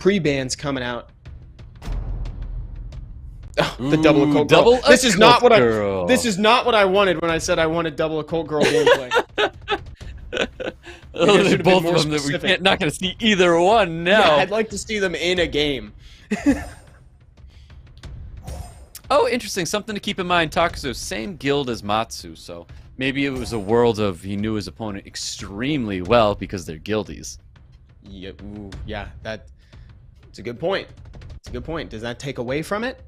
pre-bans coming out. Oh, the double occult girl. Double This is not what girl. This is not what I wanted when I said I wanted double occult girl gameplay. Both of them that we're not going to see either one now. Yeah, I'd like to see them in a game. Oh, interesting. Something to keep in mind. TAKUZO, same guild as Matsu, so maybe it was a world of he knew his opponent extremely well because they're guildies. Yeah, ooh, yeah, it's a good point. It's a good point. Does that take away from it?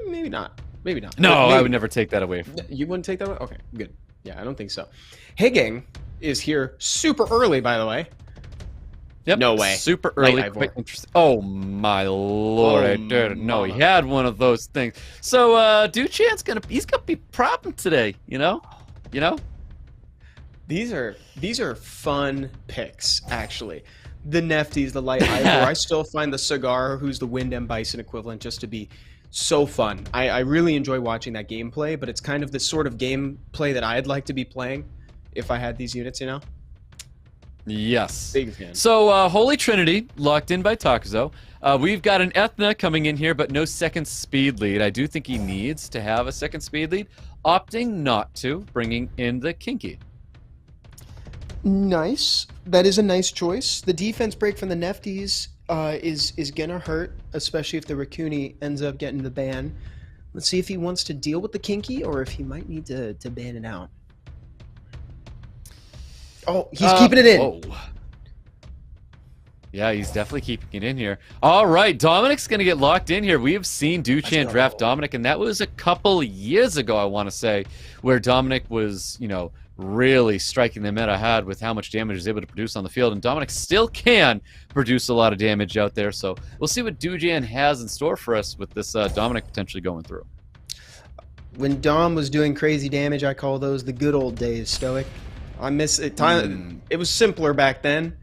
Maybe not. Maybe not. No, maybe. I would never take that away from it. You wouldn't take that away? Okay, good. Yeah, I don't think so. Hey, gang is here super early, by the way. Yep. No way. Super early. Quite interesting. Oh my lord! I didn't know he had one of those things. So DUCHAN's he's gonna be problem today. You know. These are fun picks, actually. The Nefties, the Light Ivor. I still find the Cigar, who's the Wind and Bison equivalent, just to be so fun. I really enjoy watching that gameplay, but it's kind of the sort of gameplay that I'd like to be playing if I had these units, you know? Yes. Big fan. So, Holy Trinity, locked in by TAKUZO. We've got an Ethna coming in here, but no second speed lead. I do think he needs to have a second speed lead. Opting not to, bringing in the Kinky. Nice. That is a nice choice. The defense break from the Nefties is gonna hurt, especially if the Rakuni ends up getting the ban. Let's see if he wants to deal with the Kinky or if he might need to ban it out. Oh, he's keeping it in. Oh. Yeah, he's definitely keeping it in here. All right, Dominic's going to get locked in here. We have seen DUCHAN draft Dominic, and that was a couple years ago, I want to say, where Dominic was, you know, really striking the meta hard with how much damage he's able to produce on the field, and Dominic still can produce a lot of damage out there, so we'll see what DUCHAN has in store for us with this Dominic potentially going through. When Dom was doing crazy damage, I call those the good old days, Stoic. I miss it. It was simpler back then.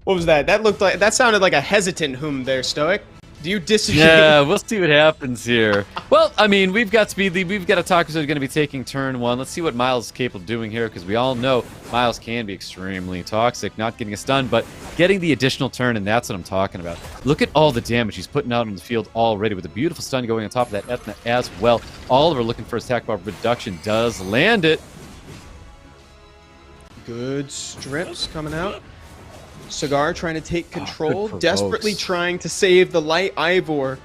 What was that? That sounded like a hesitant there, Stoic. Do you disagree? Yeah, we'll see what happens here. Well, I mean, we've got speed lead. We've got a TAKUZO going to be taking turn 1. Let's see what Miles is capable of doing here, because we all know Miles can be extremely toxic, not getting a stun, but getting the additional turn, and that's what I'm talking about. Look at all the damage he's putting out on the field already, with a beautiful stun going on top of that Ethna as well. Oliver looking for his attack bar reduction, does land it. Good strips coming out. Cigar trying to take control, desperately trying to save the Light Ivor.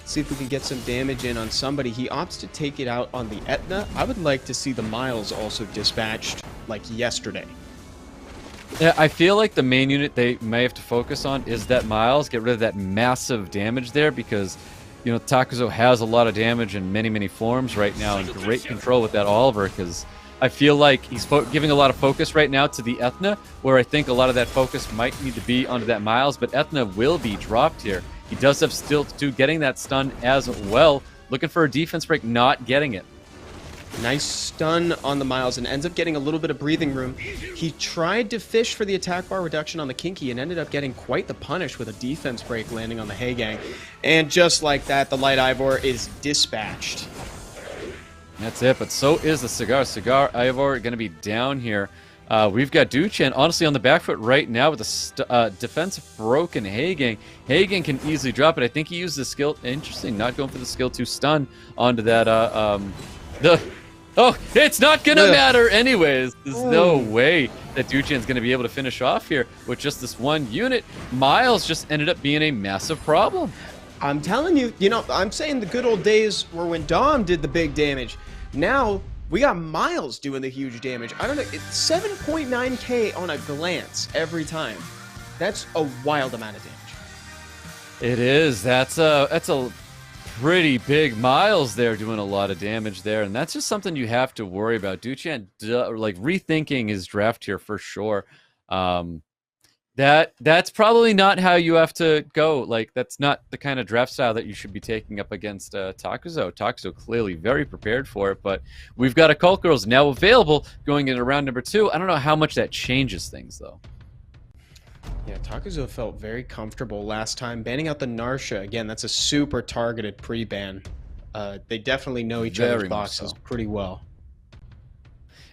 See if we can get some damage in on somebody. He opts to take it out on the Ethna. I would like to see the Miles also dispatched like yesterday. Yeah, I feel like the main unit they may have to focus on is that Miles. Get rid of that massive damage there, because you know TAKUZO has a lot of damage in many forms right now, and great control with that Oliver, because I feel like he's giving a lot of focus right now to the Ethna, where I think a lot of that focus might need to be onto that Miles, but Ethna will be dropped here. He does have still to getting that stun as well. Looking for a defense break, not getting it. Nice stun on the Miles and ends up getting a little bit of breathing room. He tried to fish for the attack bar reduction on the Kinky and ended up getting quite the punish with a defense break landing on the Hey Gang. And just like that, the Light Ivor is dispatched. That's it, but so is the Cigar. Cigar Ivor going to be down here. We've got DUCHAN honestly on the back foot right now with a defense broken Hagang. Hagang can easily drop it. I think he used the skill. Interesting, not going for the skill to stun onto that. Oh, it's not going to matter anyways. There's no way that DUCHAN's going to be able to finish off here with just this one unit. Miles just ended up being a massive problem. I'm telling you, you know, I'm saying the good old days were when Dom did the big damage. Now, we got Miles doing the huge damage. I don't know, it's 7.9k on a glance every time. That's a wild amount of damage. It is. That's a pretty big Miles there doing a lot of damage there, and that's just something you have to worry about. DUCHAN, like, rethinking his draft here for sure. That's probably not how you have to go. Like, that's not the kind of draft style that you should be taking up against TAKUZO. TAKUZO clearly very prepared for it, but we've got Occult Girls now available going into round number 2. I don't know how much that changes things, though. Yeah, TAKUZO felt very comfortable last time. Banning out the Narsha, again, that's a super targeted pre-ban. They definitely know each other's boxes pretty well.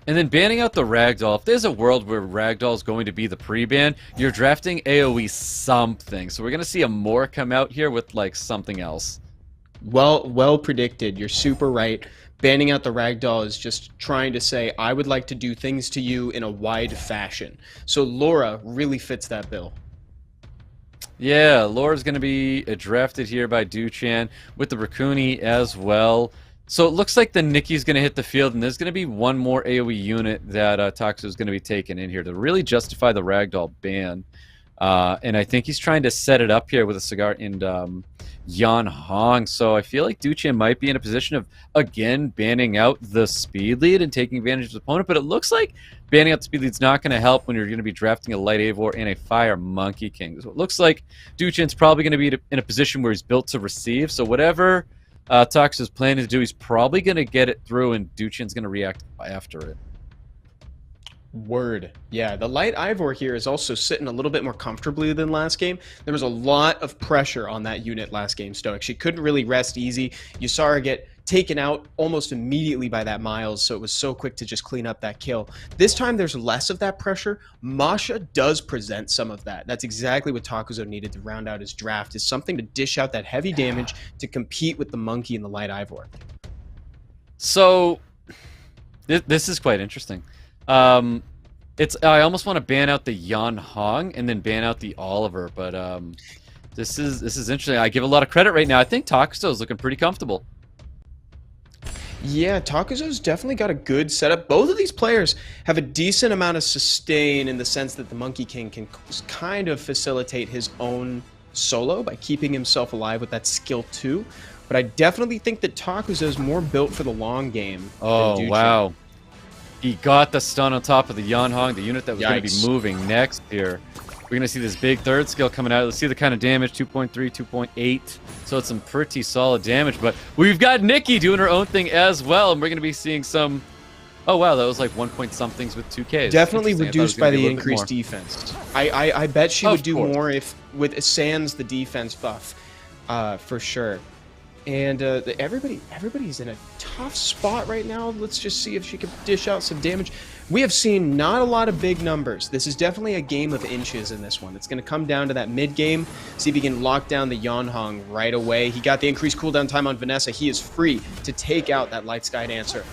And then banning out the Ragdoll. If there's a world where Ragdoll is going to be the pre-ban, you're drafting AoE something. So we're going to see a more come out here with like something else. Well predicted. You're super right. Banning out the Ragdoll is just trying to say, I would like to do things to you in a wide fashion. So Laura really fits that bill. Yeah, Laura's going to be drafted here by DUCHAN with the Raccoon as well. So it looks like the Nikki's going to hit the field, and there's going to be one more AoE unit that TAKUZO is going to be taken in here to really justify the Ragdoll ban. And I think he's trying to set it up here with a Cigar and Yan Hong. So I feel like DUCHAN might be in a position of, again, banning out the speed lead and taking advantage of his opponent. But it looks like banning out the speed lead's not going to help when you're going to be drafting a Light Eivor and a Fire Monkey King. So it looks like DUCHAN's probably going to be in a position where he's built to receive. So whatever TAKUZO is planning to do, he's probably going to get it through, and DUCHAN's going to react after it. Word. Yeah, the Light Eivor here is also sitting a little bit more comfortably than last game. There was a lot of pressure on that unit last game, Stoic. She couldn't really rest easy. You saw her get taken out almost immediately by that Miles, so it was so quick to just clean up that kill. This time there's less of that pressure. Masha does present some of that. That's exactly what TAKUZO needed to round out his draft, is something to dish out that heavy damage to compete with the Monkey and the Light Eivor. So this is quite interesting. I almost want to ban out the Yan Hong and then ban out the Oliver, but this is interesting. I give a lot of credit right now. I think TAKUZO is looking pretty comfortable. Yeah, TAKUZO's definitely got a good setup. Both of these players have a decent amount of sustain in the sense that the Monkey King can kind of facilitate his own solo by keeping himself alive with that skill 2. But I definitely think that TAKUZO's more built for the long game. Oh, wow. He got the stun on top of the Yan Hong, the unit that was going to be moving next here. We're going to see this big third skill coming out. Let's see the kind of damage, 2.3, 2.8. So it's some pretty solid damage. But we've got Nikki doing her own thing as well. And we're going to be seeing some... Oh, wow, that was like 1 point somethings with 2Ks. Definitely reduced by the increased defense. I bet she would do more if with sans the defense buff, for sure. And everybody's in a tough spot right now. Let's just see if she can dish out some damage. We have seen not a lot of big numbers. This is definitely a game of inches in this one. It's going to come down to that mid game. See if he can lock down the Yan Hong right away. He got the increased cooldown time on Vanessa. He is free to take out that Light Sky Dancer.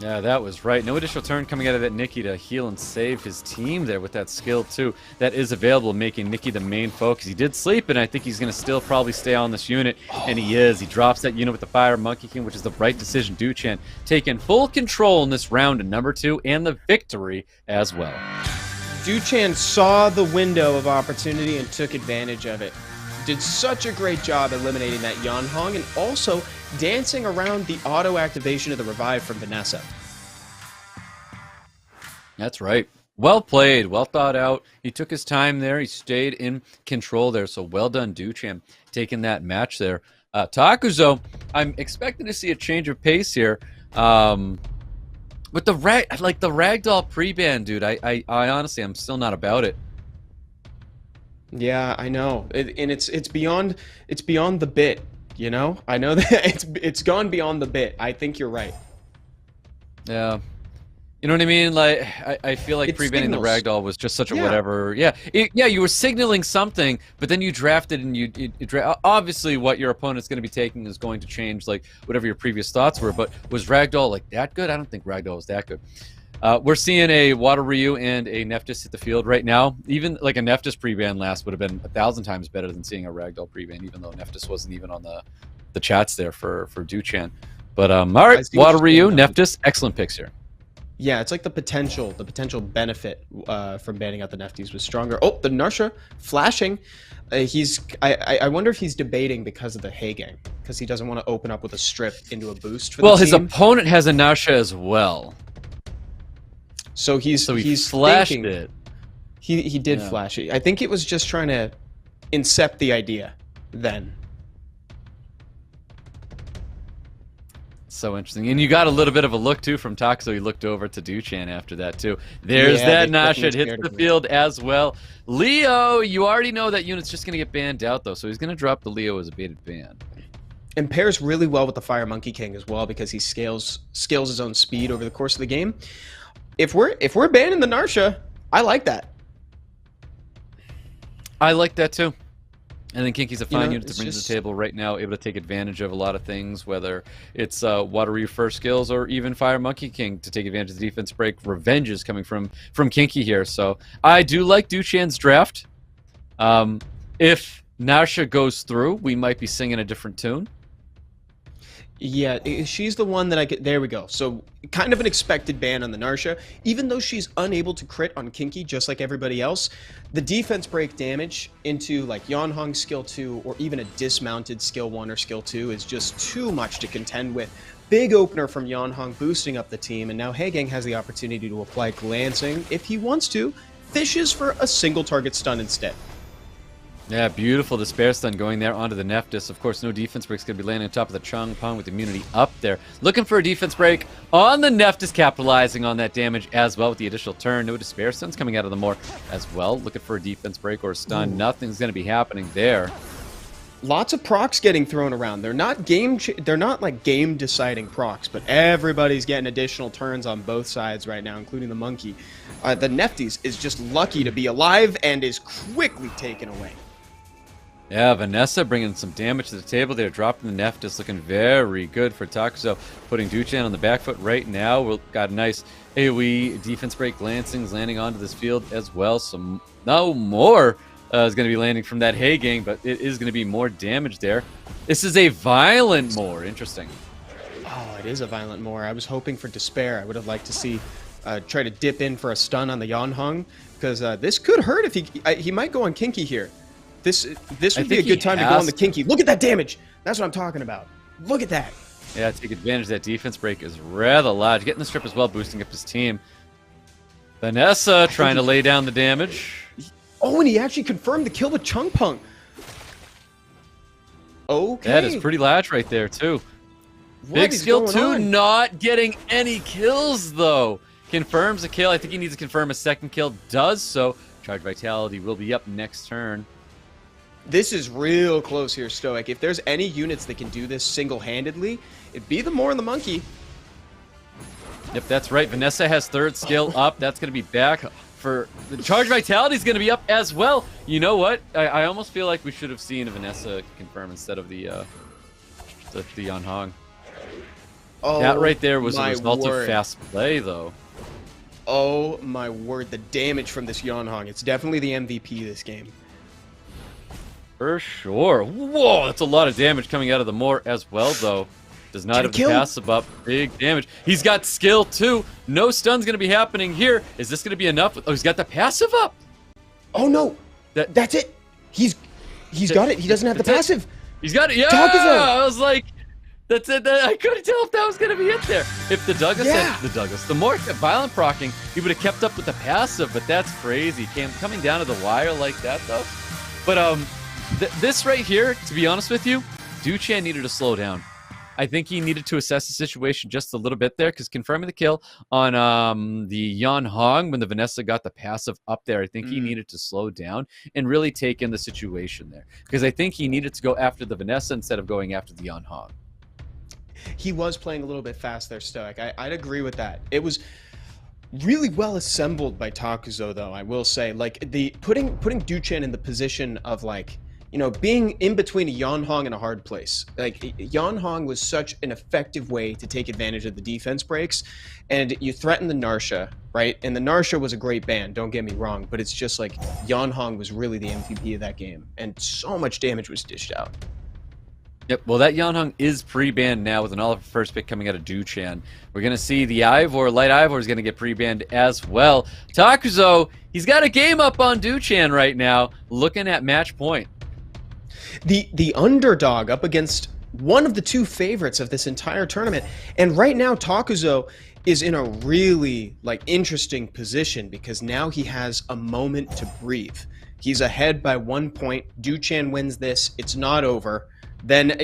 Yeah, that was right. No additional turn coming out of that Nikki to heal and save his team there with that skill, too. That is available, making Nikki the main focus. He did sleep, and I think he's going to still probably stay on this unit, and he is. He drops that unit with the Fire Monkey King, which is the right decision. DUCHAN taking full control in this round in number 2, and the victory as well. DUCHAN saw the window of opportunity and took advantage of it. Did such a great job eliminating that Yan Hong and also dancing around the auto activation of the revive from Vanessa. That's right. Well played, well thought out. He took his time there. He stayed in control there. So well done, DUCHAN, taking that match there. TAKUZO, I'm expecting to see a change of pace here. With the Ragdoll pre-ban, dude. I honestly, I'm still not about it. Yeah, I know, and it's beyond the bit, you know. I know that it's gone beyond the bit. I think you're right. Yeah, you know what I mean. Like I feel like pre-banning the Ragdoll was just such a whatever. Yeah, you were signaling something, but then you drafted and you obviously what your opponent's going to be taking is going to change like whatever your previous thoughts were. But was Ragdoll like that good? I don't think Ragdoll was that good. We're seeing a Water Ryu and a Nephthys hit the field right now. Even like a Nephthys pre-ban last would have been 1,000 times better than seeing a Ragdoll pre-ban, even though Nephthys wasn't even on the chats there for DUCHAN. But all right, Water Ryu, Nephthys, excellent picks here. Yeah, it's like the potential benefit from banning out the Nephthys was stronger. Oh, the Narsha flashing. I wonder if he's debating because of the Hagang, because he doesn't want to open up with a strip into a boost for the team. His opponent has a Narsha as well. So he's flashed thinking, it. He did flash it. I think it was just trying to incept the idea then. So interesting. And you got a little bit of a look too from TAKUZO. He looked over to DUCHAN after that too. There's that Nasha hits the field as well. Leo, you already know that unit's just going to get banned out though, so he's going to drop the Leo as a baited ban. and pairs really well with the Fire Monkey King as well because he scales his own speed over the course of the game. If we're banning the Narsha, I like that. I like that too. And then Kinky's a fine unit to bring to the just table right now, able to take advantage of a lot of things, whether it's Water Reefer skills or even Fire Monkey King to take advantage of the defense break. Revenge is coming from Kinky here. So I do like DUCHAN's draft. If Narsha goes through, we might be singing a different tune. Yeah, she's the one that I get. There we go. So kind of an expected ban on the Narsha. Even though she's unable to crit on Kinky just like everybody else, the defense break damage into like Yanhong skill 2 or even a dismounted skill 1 or skill 2 is just too much to contend with. Big opener from Yanhong boosting up the team, and now Haegang has the opportunity to apply glancing if he wants to. Fishes for a single target stun instead. Yeah, beautiful Despair Stun going there onto the Nephthys. Of course, no defense break's going to be landing on top of the Changpong with immunity up there. Looking for a defense break on the Nephthys, capitalizing on that damage as well with the additional turn. No Despair Stuns coming out of the Moor as well. Looking for a defense break or a stun. Nothing's going to be happening there. Lots of procs getting thrown around. They're not like game deciding procs, but everybody's getting additional turns on both sides right now, including the monkey. The Nephthys is just lucky to be alive and is quickly taken away. Yeah, Vanessa bringing some damage to the table there, dropping the Nephthys, looking very good for TAKUZO, putting DUCHAN on the back foot right now. We've got a nice AoE defense break glancings landing onto this field as well. Some no more is going to be landing from that Haegang, but it is going to be more damage there. This is a violent Moor. Interesting. Oh, it is a violent Moor. I was hoping for Despair. I would have liked to see try to dip in for a stun on the Yanhong, because this could hurt if he might go on Kinky here. This would be a good time to go on the Kinky. Look at that damage. That's what I'm talking about. Look at that. Yeah, take advantage of that defense break is rather large. Getting the strip as well, boosting up his team. Vanessa trying to lay down the damage. Oh, and he actually confirmed the kill with Changpong. Okay. That is pretty large right there, too. Big skill 2, not getting any kills, though. Confirms a kill. I think he needs to confirm a second kill. Does so. Charge Vitality will be up next turn. This is real close here, Stoic. If there's any units that can do this single-handedly, it'd be the Moor and the Monkey. Yep, that's right. Vanessa has third skill up. That's going to be back for... The Charge Vitality is going to be up as well. You know what? I almost feel like we should have seen a Vanessa confirm instead of the Yanhong. Oh, that right there was a result of fast play, though. Oh, my word. The damage from this Yanhong. It's definitely the MVP this game. For sure. Whoa, that's a lot of damage coming out of the Moor as well, though. Does not have the passive up. Big damage. He's got skill, too. No stun's going to be happening here. Is this going to be enough? Oh, he's got the passive up. Oh, no. That's it. He's got it. He doesn't have the passive. He's got it. Yeah. TAKUZO. I was like, that's it. I couldn't tell if that was going to be it there. If the Moor kept violent proccing, he would have kept up with the passive, but that's crazy. Coming down to the wire like that, though. But, this right here, to be honest with you, DUCHAN needed to slow down. I think he needed to assess the situation just a little bit there, because confirming the kill on the Yanhong when the Vanessa got the passive up there, I think he needed to slow down and really take in the situation there. Because I think he needed to go after the Vanessa instead of going after the Yanhong. He was playing a little bit fast there, Stoic. I'd agree with that. It was really well assembled by TAKUZO, though, I will say. Like, putting DUCHAN in the position of, like, you know, being in between a Yanhong and a hard place. Like, Yanhong was such an effective way to take advantage of the defense breaks, and you threaten the Narsha, right? And the Narsha was a great ban, don't get me wrong, but it's just like Yanhong was really the MVP of that game, and so much damage was dished out. Yep, well, that Yanhong is pre-banned now with an all-of first pick coming out of DUCHAN. We're going to see the Ivor, Light Ivor is going to get pre-banned as well. TAKUZO, he's got a game up on DUCHAN right now, looking at match point. The underdog up against one of the two favorites of this entire tournament. And right now, TAKUZO is in a really, like, interesting position because now he has a moment to breathe. He's ahead by 1 point. DUCHAN wins this. It's not over. Then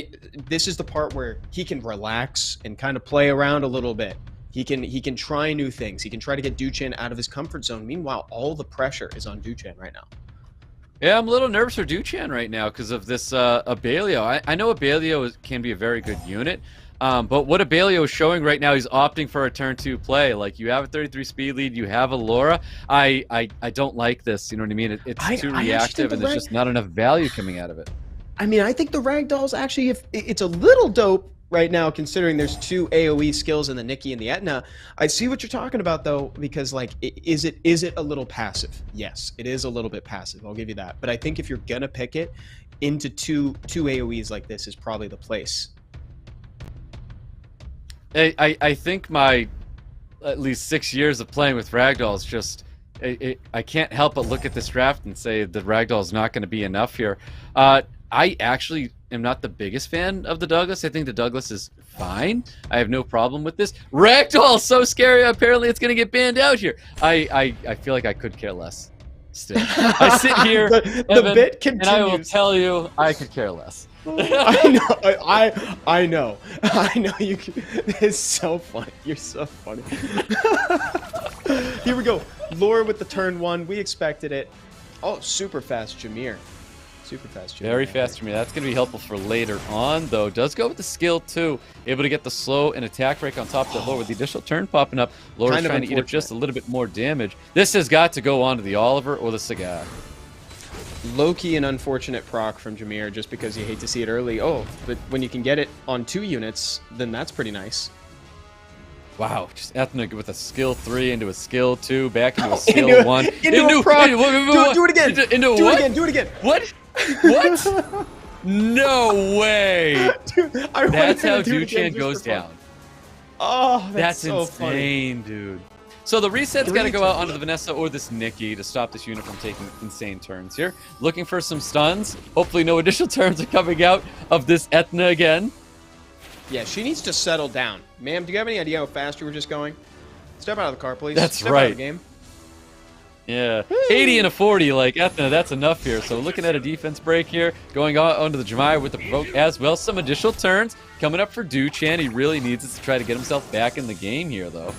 this is the part where he can relax and kind of play around a little bit. He can try new things. He can try to get DUCHAN out of his comfort zone. Meanwhile, all the pressure is on DUCHAN right now. Yeah, I'm a little nervous for DUCHAN right now because of this Abelio. I know Abelio can be a very good unit, but what Abelio is showing right now, he's opting for a turn 2 play. Like, you have a 33 speed lead, you have a Laura. I don't like this, you know what I mean? It's too reactive, and there's just not enough value coming out of it. I mean, I think the Ragdoll's actually, if it's a little dope right now, considering there's 2 AoE skills in the Nikki and the Etna. I see what you're talking about, though, because, like, is it a little passive? Yes, it is a little bit passive. I'll give you that. But I think if you're gonna pick it, into two AoEs like this is probably the place. I think my at least 6 years of playing with Ragdolls just I can't help but look at this draft and say the Ragdoll is not going to be enough here. I actually am not the biggest fan of the Douglas. I think the Douglas is fine. I have no problem with this. Ragdoll, so scary. Apparently it's going to get banned out here. I feel like I could care less still. I sit here, the Evan, bit continues. and I will tell you I could care less. I know you can. It's so funny. You're so funny. Here we go. Laura with the turn 1. We expected it. Oh, super fast Jameer. Super fast Jameer. Very fast Jameer. That's going to be helpful for later on, though. Does go with the skill, too. Able to get the slow and attack break on top of the Laura with the additional turn popping up. Laura's trying to eat up just a little bit more damage. This has got to go on to the Oliver or the Cigar. Low-key an unfortunate proc from Jameer just because you hate to see it early. Oh, but when you can get it on 2 units, then that's pretty nice. Wow, just Ethnic with a skill 3 into a skill 2, back into a skill 1. Into a proc. Do it again. Into do what? it again. Do it again. What? What? No way. Dude, that's how DUCHAN goes down. Oh, that's so insane, funny. Dude. So the reset's got to go out onto the Vanessa or this Nikki to stop this unit from taking insane turns here. Looking for some stuns. Hopefully no additional turns are coming out of this Etna again. Yeah, she needs to settle down. Ma'am, do you have any idea how fast you were just going? Step out of the car, please. That's Step right. Out of the game. Yeah, 80 and a 40, like Ethna, that's enough here. So looking at a defense break here, going on onto the Jemai with the provoke as well. Some additional turns coming up for DUCHAN. He really needs it to try to get himself back in the game here, though.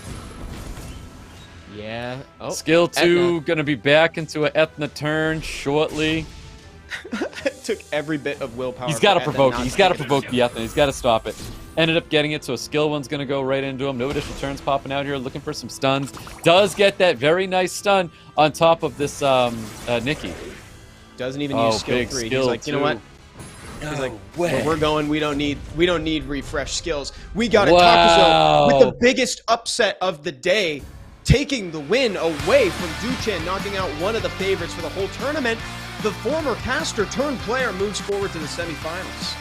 Yeah. Oh, skill 2 going to be back into an Ethna turn shortly. It took every bit of willpower. He's got to provoke it. He's got to provoke the Ethna. He's got to stop it. Ended up getting it, so a skill 1's going to go right into him. No additional turns popping out here. Looking for some stuns. Does get that very nice stun on top of this Nikki. Doesn't even use skill 3. He's like, you know what? He's like, where we're going, we don't need refresh skills. We got a TAKUZO with the biggest upset of the day, taking the win away from DUCHAN, knocking out one of the favorites for the whole tournament. The former caster turned player moves forward to the semifinals.